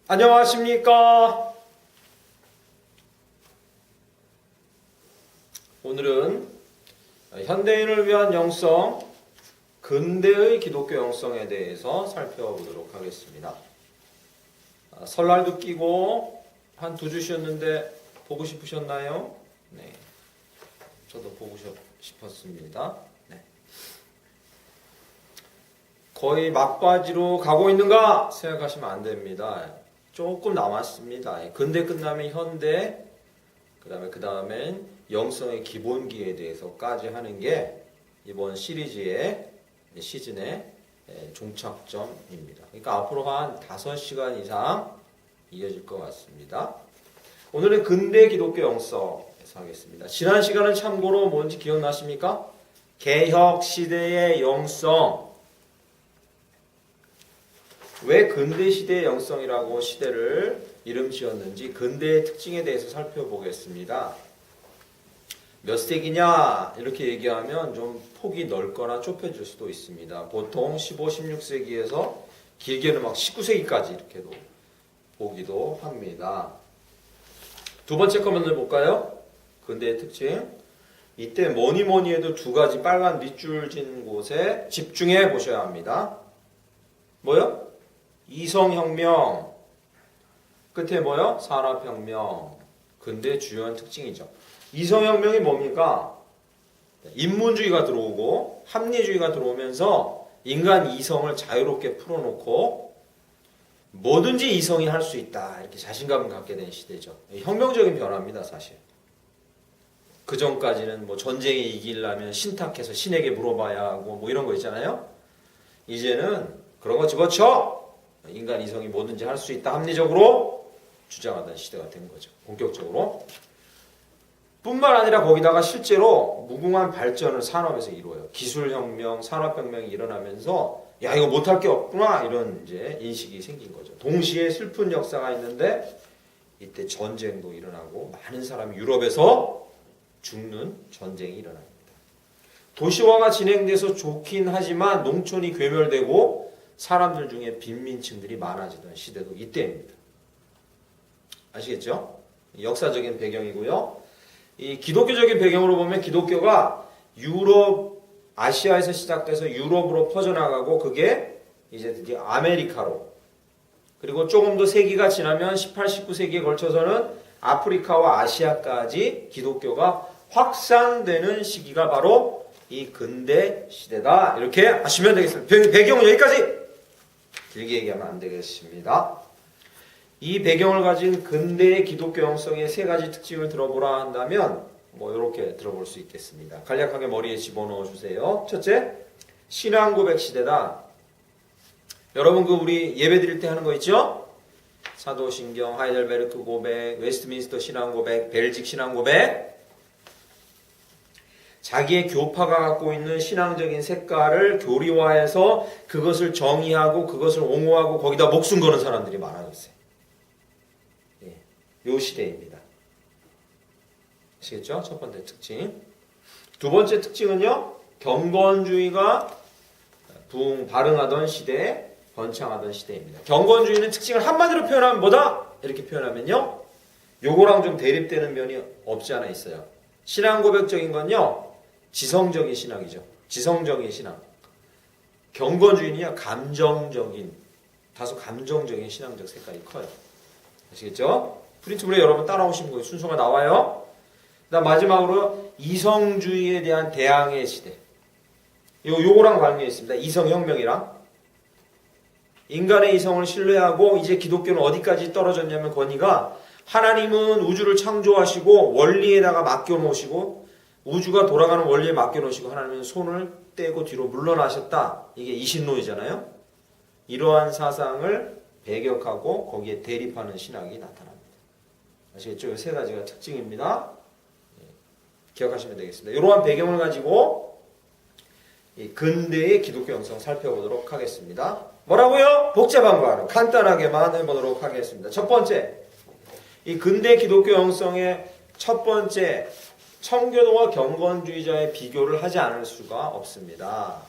안녕하십니까? 오늘은 현대인을 위한 영성, 근대의 기독교 영성에 대해서 살펴보도록 하겠습니다. 설날도 끼고 한 2주 쉬었는데 보고 싶으셨나요? 네, 저도 보고 싶었습니다. 네. 거의 막바지로 가고 있는가 생각하시면 안 됩니다. 조금 남았습니다. 근대 끝나면 현대, 그 다음엔 영성의 기본기에 대해서까지 하는 게 이번 시즌의 종착점입니다. 그러니까 앞으로 한 5시간 이상 이어질 것 같습니다. 오늘은 근대 기독교 영성에서 하겠습니다. 지난 시간은 참고로 뭔지 기억나십니까? 개혁 시대의 영성. 왜 근대 시대의 영성이라고 시대를 이름 지었는지 근대의 특징에 대해서 살펴보겠습니다. 몇 세기냐 이렇게 얘기하면 좀 폭이 넓거나 좁혀질 수도 있습니다. 보통 15, 16세기에서 길게는 막 19세기까지 이렇게도 보기도 합니다. 두 번째 거 먼저 볼까요? 근대의 특징. 이때 뭐니 해도 2가지 빨간 밑줄 진 곳에 집중해 보셔야 합니다. 뭐요? 이성혁명, 끝에 뭐요? 산업혁명. 근대 주요한 특징이죠. 이성혁명이 뭡니까? 인문주의가 들어오고 합리주의가 들어오면서 인간 이성을 자유롭게 풀어놓고 뭐든지 이성이 할 수 있다. 이렇게 자신감을 갖게 된 시대죠. 혁명적인 변화입니다, 사실. 그 전까지는 뭐 전쟁에 이기려면 신탁해서 신에게 물어봐야 하고 뭐 이런 거 있잖아요. 이제는 그런 거 집어쳐! 인간 이성이 뭐든지 할 수 있다. 합리적으로 주장하던 시대가 된 거죠. 본격적으로. 뿐만 아니라 거기다가 실제로 무궁한 발전을 산업에서 이루어요. 기술혁명, 산업혁명이 일어나면서 야 이거 못할 게 없구나 이런 이제 인식이 생긴 거죠. 동시에 슬픈 역사가 있는데 이때 전쟁도 일어나고 많은 사람이 유럽에서 죽는 전쟁이 일어납니다. 도시화가 진행돼서 좋긴 하지만 농촌이 괴멸되고 사람들 중에 빈민층들이 많아지던 시대도 이때입니다. 아시겠죠? 역사적인 배경이고요. 이 기독교적인 배경으로 보면 기독교가 유럽, 아시아에서 시작돼서 유럽으로 퍼져나가고 그게 이제 드디어 아메리카로 그리고 조금 더 세기가 지나면 18, 19세기에 걸쳐서는 아프리카와 아시아까지 기독교가 확산되는 시기가 바로 이 근대 시대다. 이렇게 하시면 되겠습니다. 배경은 여기까지. 길게 얘기하면 안 되겠습니다. 이 배경을 가진 근대의 기독교 영성의 3가지 특징을 들어보라 한다면 뭐 이렇게 들어볼 수 있겠습니다. 간략하게 머리에 집어넣어 주세요. 첫째, 신앙 고백 시대다. 여러분 우리 예배 드릴 때 하는 거 있죠? 사도신경, 하이델베르크 고백, 웨스트민스터 신앙 고백, 벨직 신앙 고백. 자기의 교파가 갖고 있는 신앙적인 색깔을 교리화해서 그것을 정의하고 그것을 옹호하고 거기다 목숨 거는 사람들이 많아졌어요. 요 시대입니다. 아시겠죠? 첫 번째 특징. 두 번째 특징은요. 경건주의가 발흥하던 시대에 번창하던 시대입니다. 경건주의는 특징을 한마디로 표현하면 뭐다? 이렇게 표현하면요. 요거랑 좀 대립되는 면이 없지 않아 있어요. 신앙 고백적인 건요. 지성적인 신앙이죠. 지성적인 신앙. 경건주의는요. 감정적인, 다소 감정적인 신앙적 색깔이 커요. 아시겠죠? 프린트블에 여러분 따라오시면 거예요. 순서가 나와요. 그다음 마지막으로 이성주의에 대한 대항의 시대. 요거랑 관계 있습니다. 이성혁명이랑. 인간의 이성을 신뢰하고 이제 기독교는 어디까지 떨어졌냐면 권위가 하나님은 우주를 창조하시고 원리에다가 맡겨놓으시고 우주가 돌아가는 원리에 맡겨놓으시고 하나님은 손을 떼고 뒤로 물러나셨다. 이게 이신론이잖아요. 이러한 사상을 배격하고 거기에 대립하는 신학이 나타납니다. 아시겠죠? 이 3가지가 특징입니다. 기억하시면 되겠습니다. 이러한 배경을 가지고 이 근대의 기독교 영성 살펴보도록 하겠습니다. 뭐라고요? 복잡한 거 아니에요. 간단하게만 해보도록 하겠습니다. 첫 번째, 이 근대 기독교 영성의 첫 번째 청교도와 경건주의자의 비교를 하지 않을 수가 없습니다.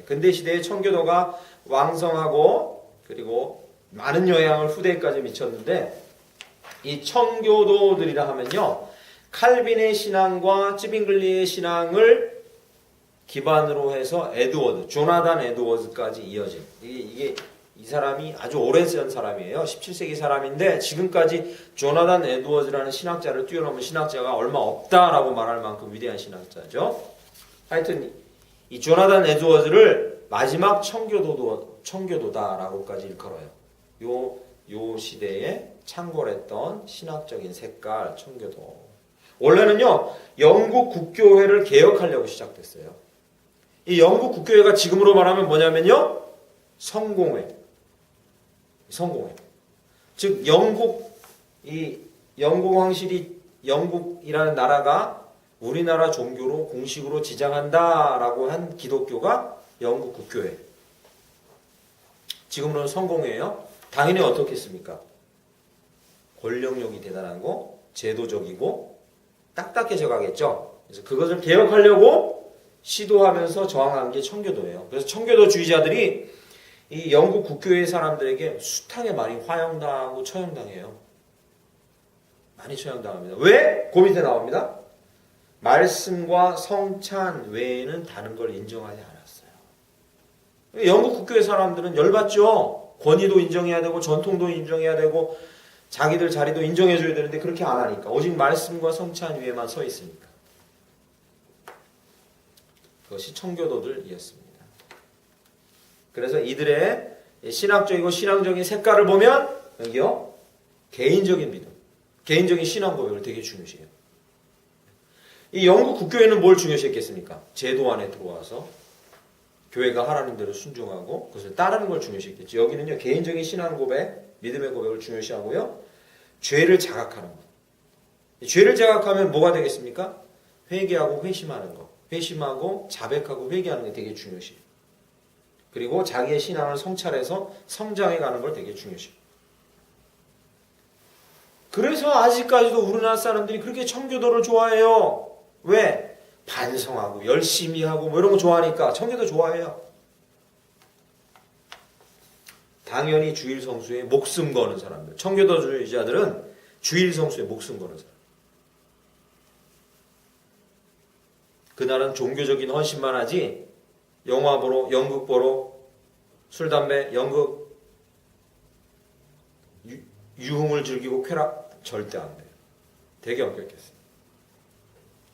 근대 시대의 청교도가 왕성하고 그리고 많은 영향을 후대까지 미쳤는데 이 청교도들이라 하면요. 칼빈의 신앙과 찌빙글리의 신앙을 기반으로 해서 조나단 에드워즈까지 이어진 이게 이 사람이 아주 오래전 사람이에요. 17세기 사람인데 지금까지 조나단 에드워즈라는 신학자를 뛰어넘은 신학자가 얼마 없다라고 말할 만큼 위대한 신학자죠. 하여튼 이 조나단 에드워즈를 마지막 청교도다라고까지 일컬어요. 요 시대에 창궐했던 신학적인 색깔 청교도. 원래는요 영국 국교회를 개혁하려고 시작됐어요. 이 영국 국교회가 지금으로 말하면 뭐냐면요 성공회. 즉 영국 왕실이 영국이라는 나라가 우리나라 종교로 공식으로 지정한다라고 한 기독교가 영국 국교회. 지금으로는 성공회예요. 당연히 어떻겠습니까? 권력력이 대단하고 제도적이고 딱딱해져 가겠죠. 그래서 그것을 개혁하려고 시도하면서 저항한 게 청교도예요. 그래서 청교도주의자들이 이 영국 국교회 사람들에게 숱하게 많이 화형당하고 처형당해요. 많이 처형당합니다. 왜? 그 밑에 나옵니다. 말씀과 성찬 외에는 다른 걸 인정하지 않았어요. 영국 국교회 사람들은 열받죠. 권위도 인정해야 되고 전통도 인정해야 되고 자기들 자리도 인정해줘야 되는데 그렇게 안 하니까. 오직 말씀과 성찬 위에만 서 있으니까. 그것이 청교도들이었습니다. 그래서 이들의 신학적이고 신앙적인 색깔을 보면 여기요 개인적인 믿음, 개인적인 신앙 고백을 되게 중요시해요. 이 영국 국교회는 뭘 중요시했겠습니까? 제도 안에 들어와서 교회가 하라는 대로 순종하고 그것을 따르는 걸 중요시했겠죠. 여기는요 개인적인 신앙 고백, 믿음의 고백을 중요시하고요 죄를 자각하는 것. 죄를 자각하면 뭐가 되겠습니까? 회개하고 회심하는 것, 회심하고 자백하고 회개하는 게 되게 중요시해요. 그리고 자기의 신앙을 성찰해서 성장해 가는 걸 되게 중요시해요. 그래서 아직까지도 우리나라 사람들이 그렇게 청교도를 좋아해요. 왜? 반성하고 열심히 하고 뭐 이런 거 좋아하니까 청교도 좋아해요. 당연히 주일 성수에 목숨 거는 사람들. 청교도주의자들은 주일 성수에 목숨 거는 사람. 그날은 종교적인 헌신만 하지 영화 보러, 연극 보러, 술, 담배, 연극, 유흥을 즐기고 쾌락 절대 안 돼요. 되게 엄격했어요.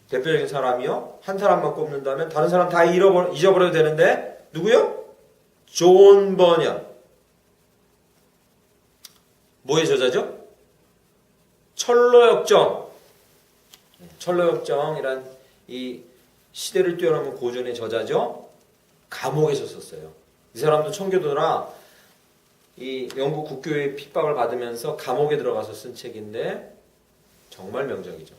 대표적인 사람이요. 한 사람만 꼽는다면 다른 사람 다 잊어버려도 되는데 누구요? 존 버년. 뭐의 저자죠? 철로역정. 철로역정이란 이 시대를 뛰어넘은 고전의 저자죠. 감옥에서 썼어요. 이 사람도 청교도나 이 영국 국교의 핍박을 받으면서 감옥에 들어가서 쓴 책인데 정말 명작이죠.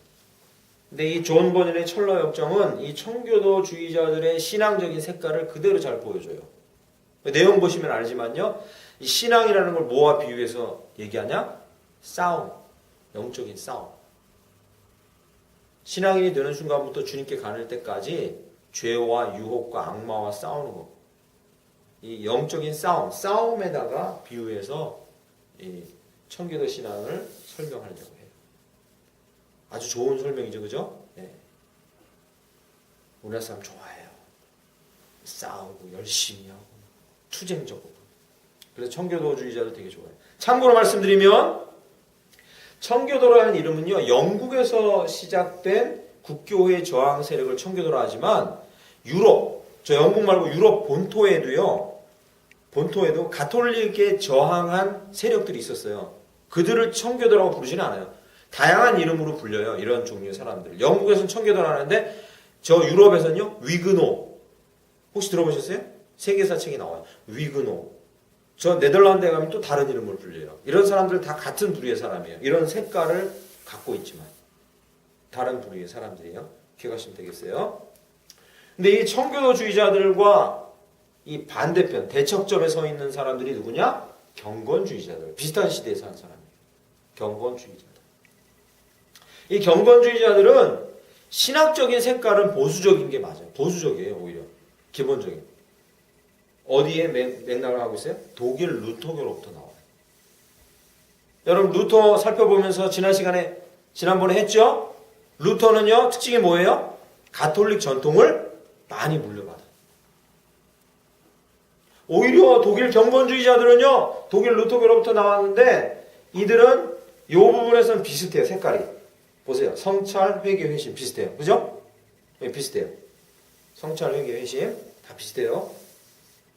근데 이 존 버년의 철로역정은 이 청교도주의자들의 신앙적인 색깔을 그대로 잘 보여줘요. 내용 보시면 알지만요. 이 신앙이라는 걸 뭐와 비유해서 얘기하냐? 싸움. 영적인 싸움. 신앙인이 되는 순간부터 주님께 가는 때까지 죄와 유혹과 악마와 싸우는 것. 이 영적인 싸움에다가 비유해서 이 청교도 신앙을 설명하려고 해요. 아주 좋은 설명이죠, 그죠? 네. 우리나라 사람 좋아해요. 싸우고 열심히 하고 투쟁적으로. 그래서 청교도주의자들 되게 좋아해요. 참고로 말씀드리면 청교도라는 이름은요 영국에서 시작된 국교회 저항 세력을 청교도라 하지만 유럽, 저 영국 말고 유럽 본토에도 가톨릭에 저항한 세력들이 있었어요. 그들을 청교도라고 부르지는 않아요. 다양한 이름으로 불려요. 이런 종류의 사람들. 영국에서는 청교도를 하는데 저 유럽에서는요 위그노. 혹시 들어보셨어요? 세계사 책에 나와요. 위그노. 저 네덜란드에 가면 또 다른 이름으로 불려요. 이런 사람들 다 같은 부류의 사람이에요. 이런 색깔을 갖고 있지만 다른 부류의 사람들이에요. 기억하시면 되겠어요. 근데 이 청교도주의자들과 이 반대편 대척점에 서 있는 사람들이 누구냐? 경건주의자들. 비슷한 시대에 산 사람이에요. 경건주의자들. 이 경건주의자들은 신학적인 색깔은 보수적인 게 맞아요. 보수적이에요. 오히려 기본적인. 어디에 맥락을 하고 있어요? 독일 루터교로부터 나와요. 여러분 루터 살펴보면서 지난번에 했죠? 루터는요, 특징이 뭐예요? 가톨릭 전통을 많이 물려받아요. 오히려 독일 경건주의자들은요, 독일 루터교로부터 나왔는데 이들은 이 부분에서는 비슷해요. 색깔이. 보세요. 성찰, 회개, 회심 비슷해요. 그죠? 네, 비슷해요. 성찰, 회개, 회심 다 비슷해요.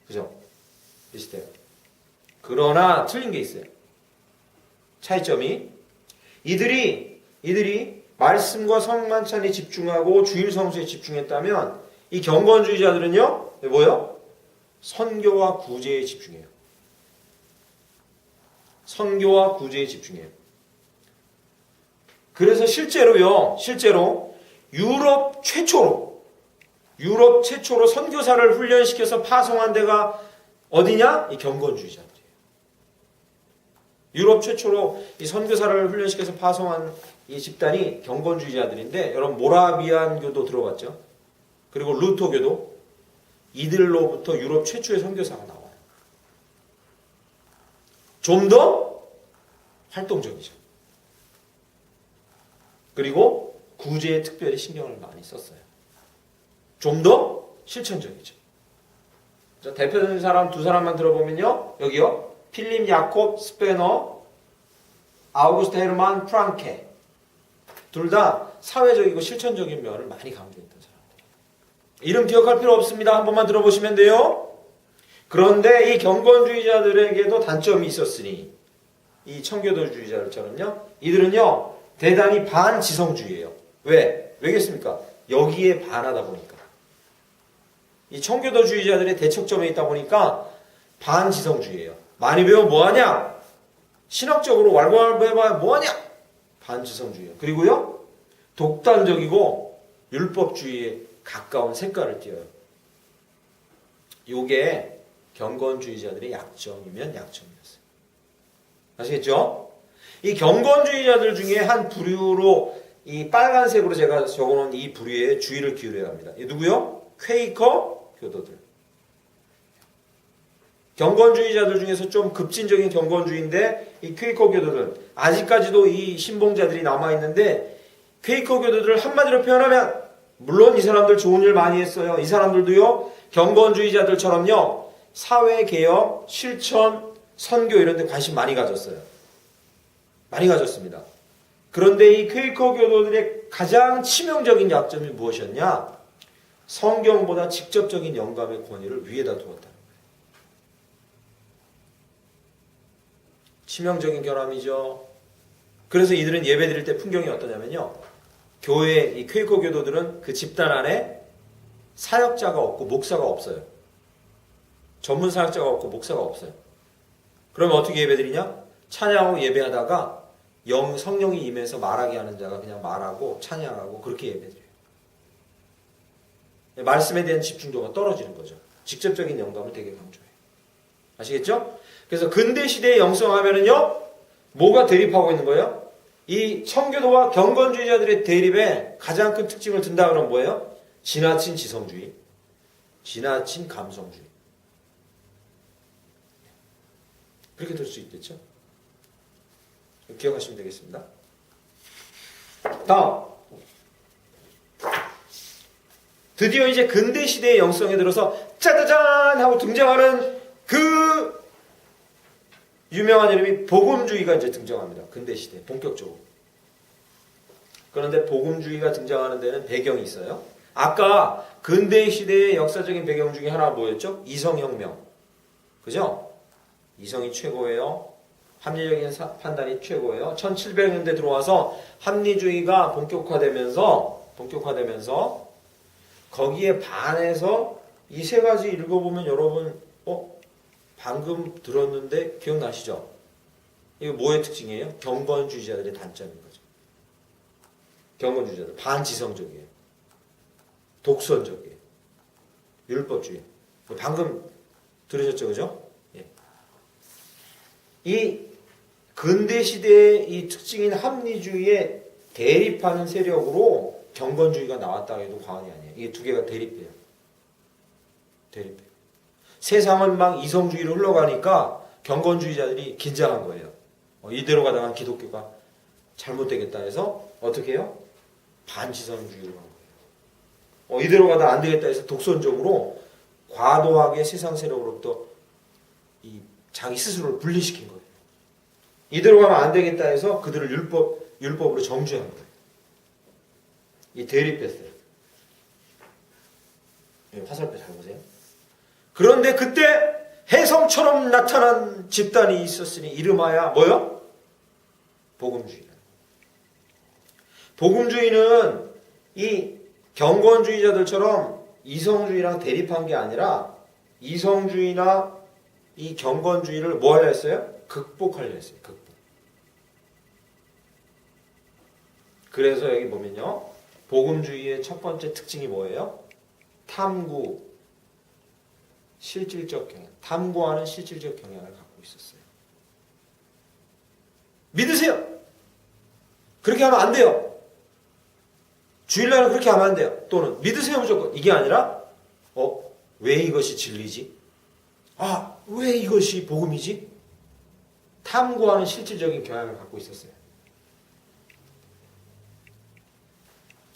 그죠? 비슷해요. 그러나 틀린 게 있어요. 차이점이 이들이 말씀과 성만찬에 집중하고 주일 성수에 집중했다면 이 경건주의자들은요, 뭐요? 선교와 구제에 집중해요. 선교와 구제에 집중해요. 그래서 실제로 유럽 최초로 선교사를 훈련시켜서 파송한 데가 어디냐? 이 경건주의자들이에요. 유럽 최초로 이 선교사를 훈련시켜서 파송한 이 집단이 경건주의자들인데, 여러분 모라비안 교도 들어봤죠? 그리고 루터교도 이들로부터 유럽 최초의 선교사가 나와요. 좀 더 활동적이죠. 그리고 구제에 특별히 신경을 많이 썼어요. 좀 더 실천적이죠. 자, 대표적인 사람 두 사람만 들어보면요. 여기요. 필립 야콥 스페너, 아우구스트 헤르만 프랑케. 둘 다 사회적이고 실천적인 면을 많이 강조했던 사람들이에요. 이름 기억할 필요 없습니다. 한 번만 들어보시면 돼요. 그런데 이 경건주의자들에게도 단점이 있었으니 이 청교도주의자들처럼요. 이들은요. 대단히 반지성주의예요. 왜겠습니까? 여기에 반하다 보니까. 이 청교도주의자들의 대척점에 있다 보니까 반지성주의예요. 많이 배우면 뭐하냐? 신학적으로 왈가왈부해봐야 뭐하냐? 반지성주의예요. 그리고요. 독단적이고 율법주의에 가까운 색깔을 띄어요. 요게 경건주의자들의 약점이면 약점이었어요. 아시겠죠? 이 경건주의자들 중에 한 부류로 이 빨간색으로 제가 적어놓은 이 부류에 주의를 기울여야 합니다. 이 누구요? 퀘이커 교도들. 경건주의자들 중에서 좀 급진적인 경건주의인데 이 퀘이커 교도들 아직까지도 이 신봉자들이 남아있는데 퀘이커 교도들을 한마디로 표현하면 물론 이 사람들 좋은 일 많이 했어요. 이 사람들도요 경건주의자들처럼요 사회개혁, 실천, 선교 이런 데 관심 많이 가졌어요. 많이 가졌습니다. 그런데 이 퀘이커 교도들의 가장 치명적인 약점이 무엇이었냐? 성경보다 직접적인 영감의 권위를 위에다 두었다는 거예요. 치명적인 결함이죠. 그래서 이들은 예배 드릴 때 풍경이 어떠냐면요. 교회, 이 퀘이커 교도들은 그 집단 안에 사역자가 없고 목사가 없어요. 전문 사역자가 없고 목사가 없어요. 그러면 어떻게 예배 드리냐? 찬양하고 예배하다가 성령이 임해서 말하게 하는 자가 그냥 말하고 찬양하고 그렇게 예배드려요. 말씀에 대한 집중도가 떨어지는 거죠. 직접적인 영감을 되게 강조해요. 아시겠죠? 그래서 근대 시대의 영성하면은요, 뭐가 대립하고 있는 거예요? 이 청교도와 경건주의자들의 대립에 가장 큰 특징을 든다 그러면 뭐예요? 지나친 지성주의, 지나친 감성주의. 그렇게 될 수 있겠죠? 기억하시면 되겠습니다. 다음. 드디어 이제 근대 시대의 영성에 들어서 짜자잔 하고 등장하는 그 유명한 이름이 복음주의가 이제 등장합니다. 근대 시대 본격적으로. 그런데 복음주의가 등장하는 데는 배경이 있어요. 아까 근대 시대의 역사적인 배경 중에 하나가 뭐였죠? 이성혁명. 그죠? 이성이 최고예요. 합리적인 판단이 최고예요. 1700년대 들어와서 합리주의가 본격화되면서 거기에 반해서 이 세 가지 읽어보면 여러분 방금 들었는데 기억나시죠? 이거 뭐의 특징이에요? 경건주의자들의 단점인 거죠. 경건주의자들 반지성적이에요. 독선적이에요. 율법주의. 방금 들으셨죠? 그죠? 예. 이 근대 시대의 이 특징인 합리주의에 대립하는 세력으로 경건주의가 나왔다 해도 과언이 아니에요. 이게 두 개가 대립돼요. 세상은 막 이성주의로 흘러가니까 경건주의자들이 긴장한 거예요. 이대로 가다가 기독교가 잘못되겠다 해서 어떻게 해요? 반지성주의로 한 거예요. 이대로 가다 안 되겠다 해서 독선적으로 과도하게 세상 세력으로부터 자기 스스로를 분리시킨 거예요. 이대로 가면 안 되겠다 해서 그들을 율법으로 정죄한 거예요. 이 대립했어요. 화살표 잘 보세요. 그런데 그때 혜성처럼 나타난 집단이 있었으니 이름하여 뭐요? 복음주의. 복음주의는 이 경건주의자들처럼 이성주의랑 대립한 게 아니라 이성주의나 이 경건주의를 뭐 하려 했어요? 극복하려 했어요. 극복. 그래서 여기 보면요. 복음주의의 첫 번째 특징이 뭐예요? 탐구, 실질적 경향. 탐구하는 실질적 경향을 갖고 있었어요. 믿으세요. 그렇게 하면 안 돼요. 주일날은 그렇게 하면 안 돼요. 또는 믿으세요 무조건. 이게 아니라 왜 이것이 진리지? 왜 이것이 복음이지? 탐구하는 실질적인 경향을 갖고 있었어요.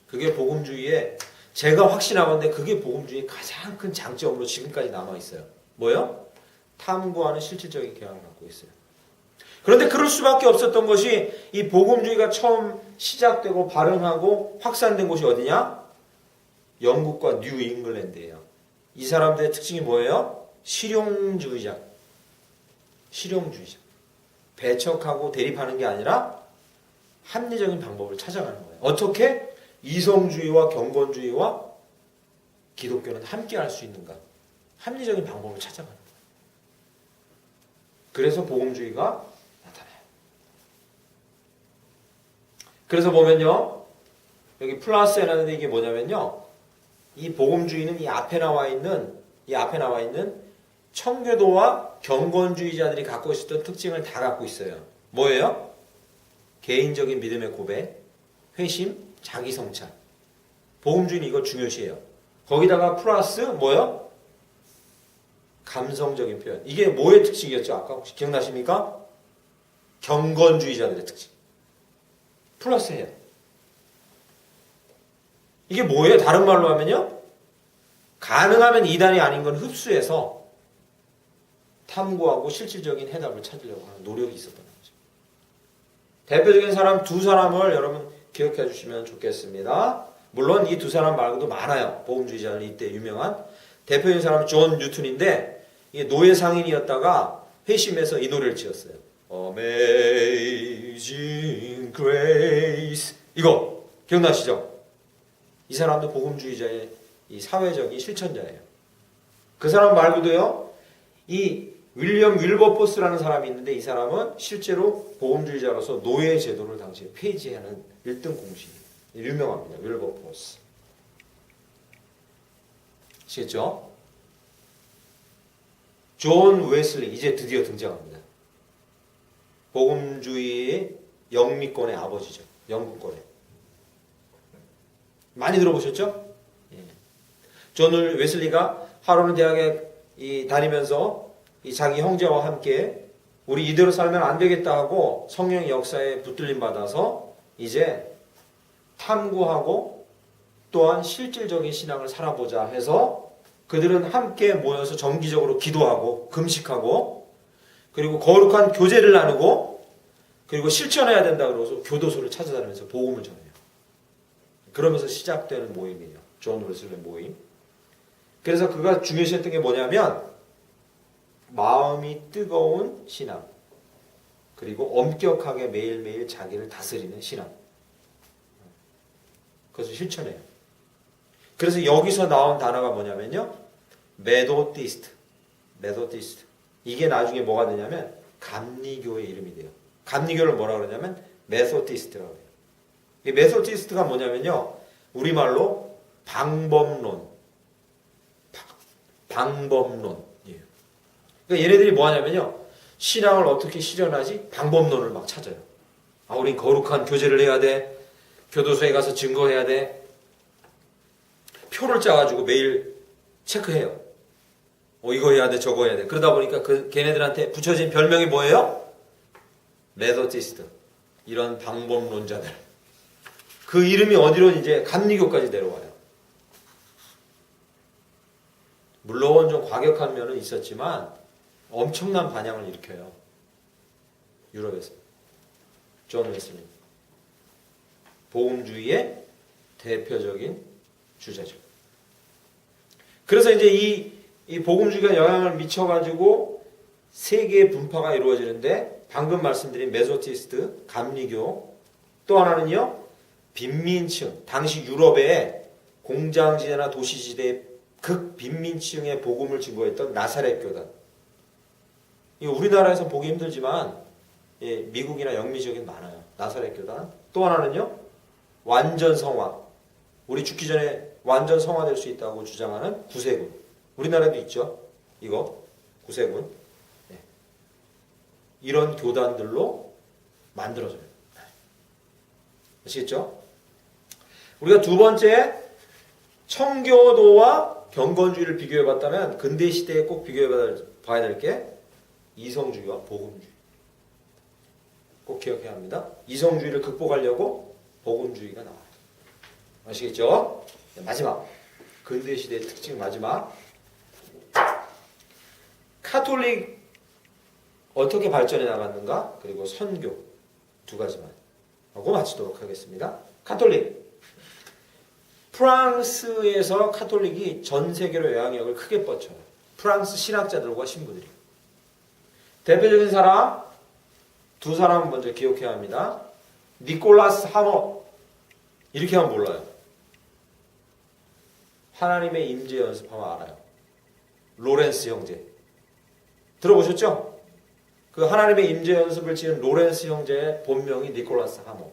그게 복음주의의 제가 확신하건대 그게 복음주의의 가장 큰 장점으로 지금까지 남아있어요. 뭐요? 탐구하는 실질적인 경향을 갖고 있어요. 그런데 그럴 수밖에 없었던 것이 이 복음주의가 처음 시작되고 발흥하고 확산된 곳이 어디냐? 영국과 뉴 잉글랜드예요. 이 사람들의 특징이 뭐예요? 실용주의자. 실용주의자. 배척하고 대립하는 게 아니라 합리적인 방법을 찾아가는 거예요. 어떻게? 이성주의와 경건주의와 기독교는 함께 할 수 있는가? 합리적인 방법을 찾아가는 거예요. 그래서 복음주의가 나타나요. 그래서 보면요. 여기 플러스 해놨는데 이게 뭐냐면요. 이 복음주의는 이 앞에 나와 있는 청교도와 경건주의자들이 갖고 있었던 특징을 다 갖고 있어요. 뭐예요? 개인적인 믿음의 고백, 회심, 자기 성찰. 복음주의는 이걸 중요시해요. 거기다가 플러스 뭐요? 감성적인 표현. 이게 뭐의 특징이었죠? 아까 혹시 기억나십니까? 경건주의자들의 특징. 플러스해요. 이게 뭐예요? 다른 말로 하면요. 가능하면 이단이 아닌 건 흡수해서 탐구하고 실질적인 해답을 찾으려고 하는 노력이 있었던 거죠. 대표적인 사람 두 사람을 여러분 기억해 주시면 좋겠습니다. 물론 이 두 사람 말고도 많아요. 복음주의자는 이때 유명한 대표적인 사람은 존 뉴턴인데 이게 노예 상인이었다가 회심해서 이 노래를 지었어요. Amazing Grace. 이거 기억나시죠? 이 사람도 복음주의자의 이 사회적인 실천자예요. 그 사람 말고도요. 이 윌리엄 윌버포스라는 사람이 있는데 이 사람은 실제로 복음주의자로서 노예 제도를 당시에 폐지하는 1등 공신이에요. 유명합니다. 윌버포스. 아시겠죠? 존 웨슬리 이제 드디어 등장합니다. 복음주의의 영미권의 아버지죠. 영국권의. 많이 들어보셨죠? 예. 존 웨슬리가 하로는 대학에 다니면서 자기 형제와 함께 우리 이대로 살면 안 되겠다 하고 성령의 역사에 붙들림 받아서 이제 탐구하고 또한 실질적인 신앙을 살아보자 해서 그들은 함께 모여서 정기적으로 기도하고 금식하고 그리고 거룩한 교제를 나누고 그리고 실천해야 된다 그러고서 교도소를 찾아다니면서 복음을 전해요. 그러면서 시작되는 모임이에요. 존 웨슬리 모임. 그래서 그가 중요시했던 게 뭐냐면 마음이 뜨거운 신앙 그리고 엄격하게 매일매일 자기를 다스리는 신앙. 그것을 실천해요. 그래서 여기서 나온 단어가 뭐냐면요. 메도디스트. 이게 나중에 뭐가 되냐면 감리교의 이름이 돼요. 감리교를 뭐라 그러냐면 메소디스트라고 해요. 이 메소디스트가 뭐냐면요. 우리말로 방법론. 방법론이에요. 그러니까 얘네들이 뭐 하냐면요. 신앙을 어떻게 실현하지? 방법론을 막 찾아요. 우린 거룩한 교제를 해야 돼. 교도소에 가서 증거해야 돼. 표를 짜가지고 매일 체크해요. 이거 해야 돼, 저거 해야 돼. 그러다 보니까 걔네들한테 붙여진 별명이 뭐예요? 메소디스트 이런 방법론자들 그 이름이 어디로 이제 감리교까지 내려와요. 물론 좀 과격한 면은 있었지만 엄청난 반향을 일으켜요. 유럽에서. 존 웨슬리. 복음주의의 대표적인 주자죠. 그래서 이제 이 복음주의가 영향을 미쳐가지고 세계의 분파가 이루어지는데 방금 말씀드린 메소디스트, 감리교 또 하나는요. 빈민층, 당시 유럽의 공장지대나 도시지대의 극빈민층의 복음을 증거했던 나사렛 교단. 이거 우리나라에서 보기 힘들지만 미국이나 영미지역엔 많아요. 나사렛 교단. 또 하나는요. 완전 성화. 우리 죽기 전에 완전 성화될 수 있다고 주장하는 구세군. 우리나라도 있죠. 이거 구세군. 네. 이런 교단들로 만들어져요. 아시겠죠? 우리가 두 번째 청교도와 경건주의를 비교해봤다면 근대 시대에 꼭 비교해봐야 될 게 이성주의와 복음주의. 꼭 기억해야 합니다. 이성주의를 극복하려고 복음주의가 나와요. 아시겠죠? 네, 마지막 근대 시대의 특징 마지막 카톨릭 어떻게 발전해 나갔는가 그리고 선교 두 가지만 하고 마치도록 하겠습니다. 카톨릭 프랑스에서 카톨릭이 전 세계로 영향력을 크게 뻗쳐요. 프랑스 신학자들과 신부들이. 대표적인 사람 두 사람은 먼저 기억해야 합니다. 니콜라스 하머 이렇게 하면 몰라요. 하나님의 임재 연습하면 알아요. 로렌스 형제 들어보셨죠? 그 하나님의 임재 연습을 지은 로렌스 형제의 본명이 니콜라스 하머.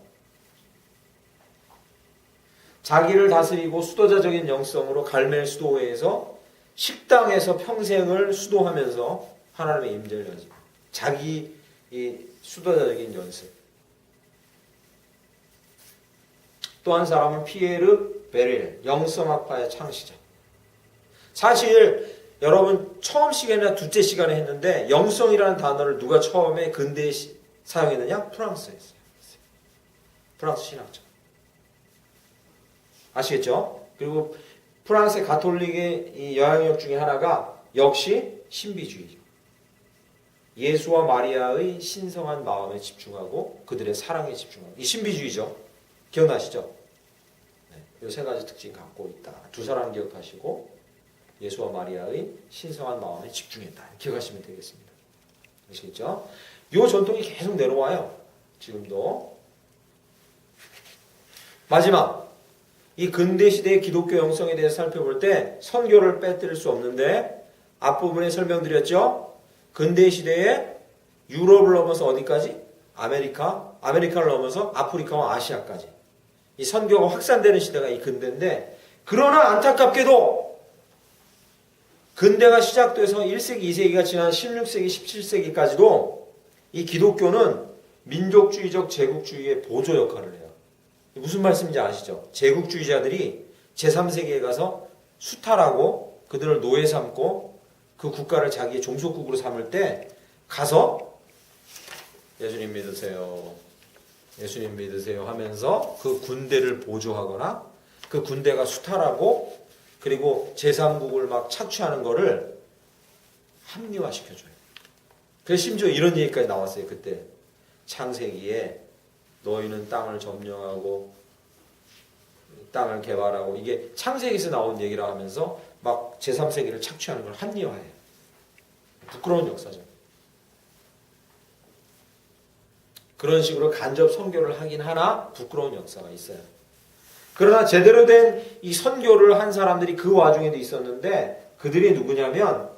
자기를 다스리고 수도자적인 영성으로 갈멜 수도회에서 식당에서 평생을 수도하면서 하나님의 임재를 연습. 자기 이 수도자적인 연습. 또 한 사람은 피에르 베릴, 영성학파의 창시자. 사실 여러분 처음 시간이나 둘째 시간에 했는데 영성이라는 단어를 누가 처음에 근대에 사용했느냐? 프랑스에서. 프랑스 신학자. 아시겠죠? 그리고 프랑스의 가톨릭의 이 영향력 중에 하나가 역시 신비주의죠. 예수와 마리아의 신성한 마음에 집중하고 그들의 사랑에 집중하고 이 신비주의죠. 기억나시죠? 네, 이 세 가지 특징 갖고 있다. 두 사람 기억하시고 예수와 마리아의 신성한 마음에 집중했다. 기억하시면 되겠습니다. 아시겠죠? 이 전통이 계속 내려와요. 지금도. 마지막 이 근대시대의 기독교 영성에 대해서 살펴볼 때 선교를 빼뜨릴 수 없는데 앞부분에 설명드렸죠. 근대시대에 유럽을 넘어서 어디까지? 아메리카를 넘어서 아프리카와 아시아까지 이 선교가 확산되는 시대가 이 근대인데 그러나 안타깝게도 근대가 시작돼서 1세기, 2세기가 지난 16세기, 17세기까지도 이 기독교는 민족주의적 제국주의의 보조 역할을 해요. 무슨 말씀인지 아시죠? 제국주의자들이 제3세계에 가서 수탈하고 그들을 노예 삼고 그 국가를 자기의 종속국으로 삼을 때 가서 예수님 믿으세요. 예수님 믿으세요 하면서 그 군대를 보조하거나 그 군대가 수탈하고 그리고 제3국을 막 착취하는 거를 합리화시켜줘요. 그래서 심지어 이런 얘기까지 나왔어요. 그때 창세기에 너희는 땅을 점령하고 땅을 개발하고 이게 창세기에서 나온 얘기라 하면서 막 제3세기를 착취하는 걸 합리화해요. 부끄러운 역사죠. 그런 식으로 간접 선교를 하긴 하나 부끄러운 역사가 있어요. 그러나 제대로 된 이 선교를 한 사람들이 그 와중에도 있었는데 그들이 누구냐면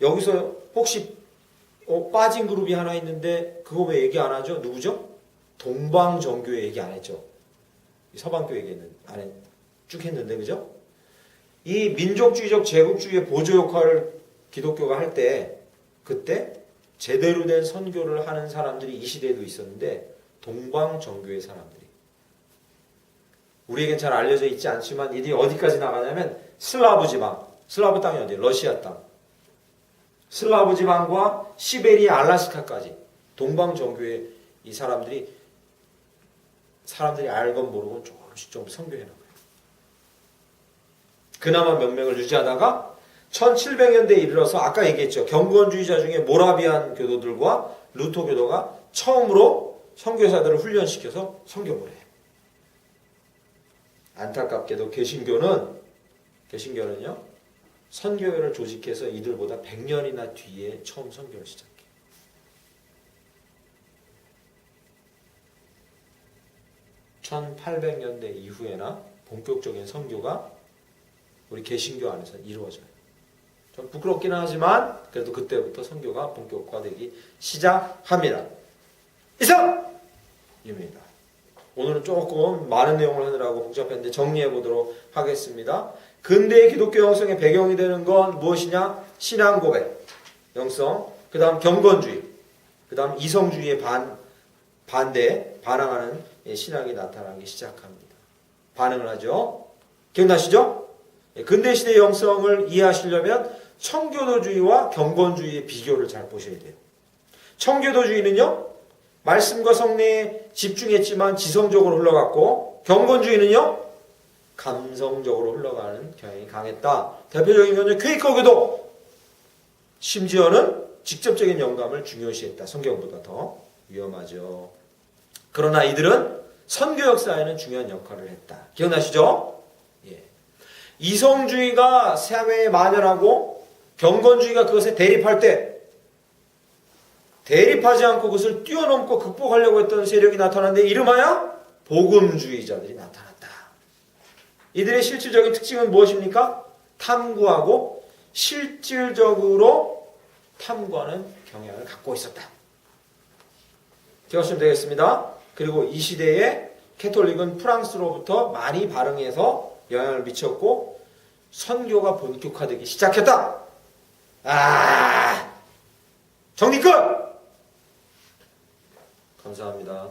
여기서 혹시 빠진 그룹이 하나 있는데 그거 왜 얘기 안 하죠? 누구죠? 동방정교회 얘기 안 했죠. 서방교 얘기는 쭉 했는데 그죠? 이 민족주의적 제국주의의 보조 역할을 기독교가 할 때 그때 제대로 된 선교를 하는 사람들이 이 시대에도 있었는데 동방정교회 사람들이 우리에겐 잘 알려져 있지 않지만 이들이 어디까지 나가냐면 슬라브 지방, 슬라브 땅이 어디? 러시아 땅. 슬라브 지방과 시베리아, 알라스카까지 동방정교회 이 사람들이 알건 모르건 조금씩 선교해 나가요. 그나마 명맥을 유지하다가 1700년대에 이르러서 아까 얘기했죠. 경건주의자 중에 모라비안 교도들과 루터 교도가 처음으로 선교사들을 훈련시켜서 선교를 해요. 안타깝게도 개신교는요. 선교회를 조직해서 이들보다 100년이나 뒤에 처음 선교를 시작해요. 1800년대 이후에나 본격적인 선교가 우리 개신교 안에서 이루어져요. 좀 부끄럽기는 하지만 그래도 그때부터 선교가 본격화되기 시작합니다. 이상! 입니다. 오늘은 조금 많은 내용을 하느라고 복잡했는데 정리해 보도록 하겠습니다. 근대의 기독교 영성의 배경이 되는 건 무엇이냐? 신앙 고백, 영성, 그 다음 경건주의, 그 다음 이성주의에 반항하는 신앙이 나타나기 시작합니다. 반응을 하죠. 기억나시죠? 근대시대의 영성을 이해하시려면 청교도주의와 경건주의의 비교를 잘 보셔야 돼요. 청교도주의는요, 말씀과 성례에 집중했지만 지성적으로 흘러갔고, 경건주의는요, 감성적으로 흘러가는 경향이 강했다. 대표적인 건요, 퀘이커교도. 심지어는 직접적인 영감을 중요시했다. 성경보다 더 위험하죠. 그러나 이들은 선교 역사에는 중요한 역할을 했다. 기억나시죠? 예. 이성주의가 사회에 만연하고 경건주의가 그것에 대립할 때 대립하지 않고 그것을 뛰어넘고 극복하려고 했던 세력이 나타났는데 이름하여 복음주의자들이 나타났다. 이들의 실질적인 특징은 무엇입니까? 탐구하고 실질적으로 탐구하는 경향을 갖고 있었다. 기억하시면 되겠습니다. 그리고 이 시대에 캐톨릭은 프랑스로부터 많이 발응해서 영향을 미쳤고 선교가 본격화되기 시작했다. 정리 끝! 감사합니다.